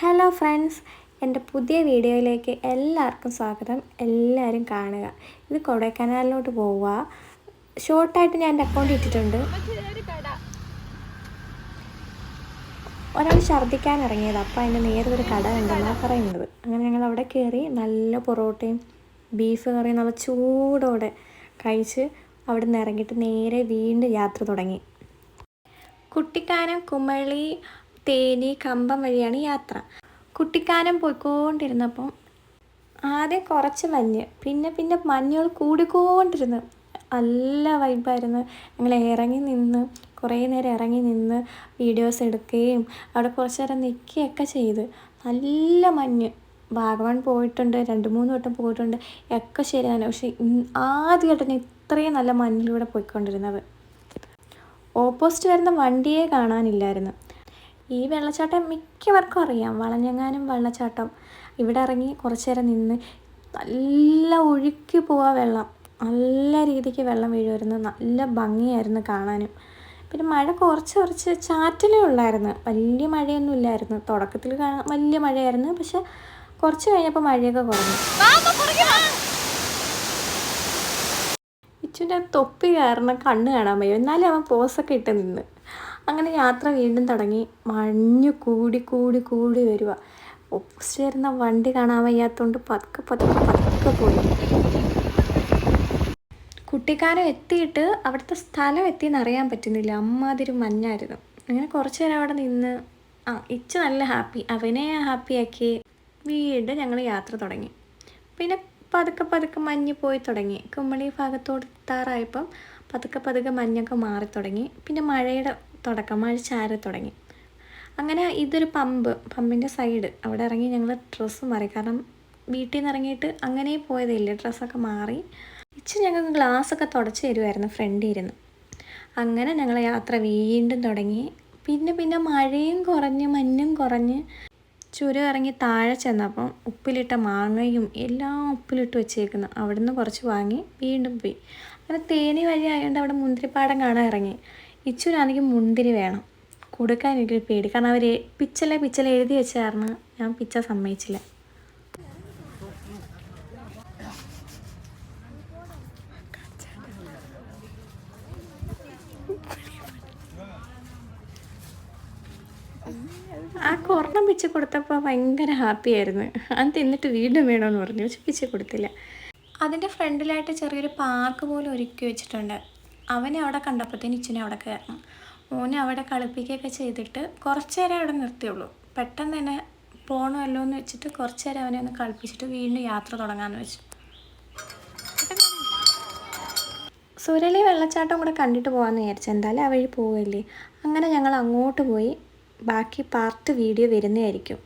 Hello friends, എൻ്റെ പുതിയ വീഡിയോയിലേക്ക് എല്ലാവർക്കും സ്വാഗതം. എല്ലാവരും കാണുക. ഇത് കൊടൈക്കനാലിലോട്ട് പോവുക. ഷോർട്ടായിട്ട് ഞാൻ എൻ്റെ അക്കൗണ്ട് ഇട്ടിട്ടുണ്ട്. ഒരാൾ ഛർദ്ദിക്കാൻ ഇറങ്ങിയത്, അപ്പോൾ അതിൻ്റെ നേരെ ഒരു കട ഉണ്ടെന്നാണ് പറയുന്നത്. അങ്ങനെ ഞങ്ങൾ അവിടെ കയറി നല്ല പൊറോട്ടയും ബീഫ് കറിയും നല്ല ചൂടോടെ കഴിച്ച് അവിടെ നിന്ന് ഇറങ്ങിയിട്ട് നേരെ വീണ്ടും യാത്ര തുടങ്ങി. കുട്ടിക്കാനം, കുമളി, തേനി, കമ്പം വഴിയാണ് യാത്ര. കുട്ടിക്കാനം പോയിക്കൊണ്ടിരുന്നപ്പം ആദ്യം കുറച്ച് മഞ്ഞ്, പിന്നെ മഞ്ഞുകൾ കൂടിക്കൊണ്ടിരുന്നു. നല്ല വൈബായിരുന്നു. ഞങ്ങൾ ഇറങ്ങി നിന്ന് കുറേ നേരം ഇറങ്ങി നിന്ന് വീഡിയോസ് എടുക്കുകയും അവിടെ കുറച്ച് നേരം നിൽക്കുകയൊക്കെ ചെയ്ത്. നല്ല മഞ്ഞ്. വാഗമൺ പോയിട്ടുണ്ട്, 2-3 വട്ടം പോയിട്ടുണ്ട്, ഒക്കെ ശരിയാണ്. പക്ഷേ ആദ്യമായിട്ടാണ് ഇത്രയും നല്ല മഞ്ഞിലൂടെ പോയിക്കൊണ്ടിരുന്നത്. ഓപ്പോസിറ്റ് വരുന്ന വണ്ടിയെ കാണാനില്ലായിരുന്നു. ഈ വെള്ളച്ചാട്ടം മിക്കവർക്കും അറിയാം, വളഞ്ഞെങ്ങാനും വെള്ളച്ചാട്ടം. ഇവിടെ ഇറങ്ങി കുറച്ച് നേരം നിന്ന് നല്ല ഒഴുക്കി പോവാ വെള്ളം. നല്ല രീതിക്ക് വെള്ളം വീഴുമായിരുന്നു. നല്ല ഭംഗിയായിരുന്നു കാണാനും. പിന്നെ മഴ കുറച്ച് ചാറ്റലേ ഉള്ളായിരുന്നു, വലിയ മഴയൊന്നും ഇല്ലായിരുന്നു. തുടക്കത്തിൽ വലിയ മഴയായിരുന്നു, പക്ഷെ കുറച്ച് കഴിഞ്ഞപ്പോൾ മഴയൊക്കെ കുറഞ്ഞു. ഇച്ചുൻ്റെ തൊപ്പി കാരണം കണ്ണ് കാണാൻ വയ്യ, എന്നാലും അവൻ പോസൊക്കെ ഇട്ട് നിന്ന്. അങ്ങനെ യാത്ര വീണ്ടും തുടങ്ങി. മഞ്ഞ് കൂടി വരിക. ഓപ്പോസിറ്റ് വരുന്ന വണ്ടി കാണാൻ വയ്യാത്തതുകൊണ്ട് പതുക്കെ പോയി. കുട്ടിക്കാനം എത്തിയിട്ട് അവിടുത്തെ സ്ഥലം എത്തിയെന്ന് അറിയാൻ പറ്റുന്നില്ല, അമ്മാതിരി മഞ്ഞായിരുന്നു. അങ്ങനെ കുറച്ച് നേരം അവിടെ നിന്ന് ഇച്ച് നല്ല ഹാപ്പി, അവനെ ഹാപ്പിയാക്കി വീണ്ടും ഞങ്ങൾ യാത്ര തുടങ്ങി. പിന്നെ പതുക്കെ മഞ്ഞ് പോയി തുടങ്ങി. കുമളി ഭാഗത്തോട് എത്താറായപ്പം പതുക്കെ മഞ്ഞൊക്കെ മാറി തുടങ്ങി. പിന്നെ മഴയുടെ തുടക്കം, മഴ ചാരി തുടങ്ങി. അങ്ങനെ ഇതൊരു പമ്പിൻ്റെ സൈഡ്, അവിടെ ഇറങ്ങി ഞങ്ങൾ ഡ്രസ്സ് മാറി. കാരണം വീട്ടിൽ നിന്ന് ഇറങ്ങിയിട്ട് അങ്ങനെ പോയതില്ല, ഡ്രസ്സൊക്കെ മാറി. ഇച്ചിരി ഞങ്ങൾക്ക് ഗ്ലാസ്സൊക്കെ തുടച്ച് തരുമായിരുന്നു ഫ്രണ്ടിൽ ഇരുന്ന്. അങ്ങനെ ഞങ്ങൾ യാത്ര വീണ്ടും തുടങ്ങി. പിന്നെ മഴയും കുറഞ്ഞ് മഞ്ഞും കുറഞ്ഞ് ചുരം ഇറങ്ങി താഴെ ചെന്നപ്പം ഉപ്പിലിട്ട മാങ്ങയും എല്ലാം ഉപ്പിലിട്ട് വെച്ചേക്കുന്നു. അവിടെ നിന്ന് കുറച്ച് വാങ്ങി വീണ്ടും പോയി. അങ്ങനെ തേനി വഴി ആയതുകൊണ്ട് അവിടെ മുന്തിരിപ്പാടം കാണാൻ ഇറങ്ങി. ഇച്ചുനാണെങ്കിൽ മുന്തിരി വേണം. കൊടുക്കാൻ എനിക്കൊരു പേടി, കാരണം അവർ പിച്ചല എഴുതി വെച്ച കാരണം ഞാൻ പിച്ച സമ്മതിച്ചില്ല. ആ കൊറണം പിച്ച് കൊടുത്തപ്പോൾ ഭയങ്കര ഹാപ്പിയായിരുന്നു. അത് തിന്നിട്ട് വീണ്ടും വേണമെന്ന് പറഞ്ഞു, പക്ഷെ പിച്ച് കൊടുത്തില്ല. അതിൻ്റെ ഫ്രണ്ടിലായിട്ട് ചെറിയൊരു പാർക്ക് പോലും ഒരുക്കി വെച്ചിട്ടുണ്ട്. അവനെ അവിടെ കണ്ടപ്പോഴത്തേന് ഇച്ചിനെ അവിടെ കയറണം. മോനെ അവിടെ കളിപ്പിക്കുകയൊക്കെ ചെയ്തിട്ട് കുറച്ച് നേരം അവിടെ നിർത്തിയുള്ളൂ. പെട്ടെന്ന് തന്നെ പോകണമല്ലോ എന്ന് വെച്ചിട്ട് കുറച്ച് നേരം അവനെ ഒന്ന് കളിപ്പിച്ചിട്ട് വീണ്ടും യാത്ര തുടങ്ങാമെന്ന് വെച്ചു. സുരളി വെള്ളച്ചാട്ടം കൂടെ കണ്ടിട്ട് പോകാമെന്ന് വിചാരിച്ചു. എന്തായാലും ആ വഴി പോവില്ലേ. അങ്ങനെ ഞങ്ങൾ അങ്ങോട്ട് പോയി. ബാക്കി പാർട്ട് വീഡിയോ വരുന്നതായിരിക്കും.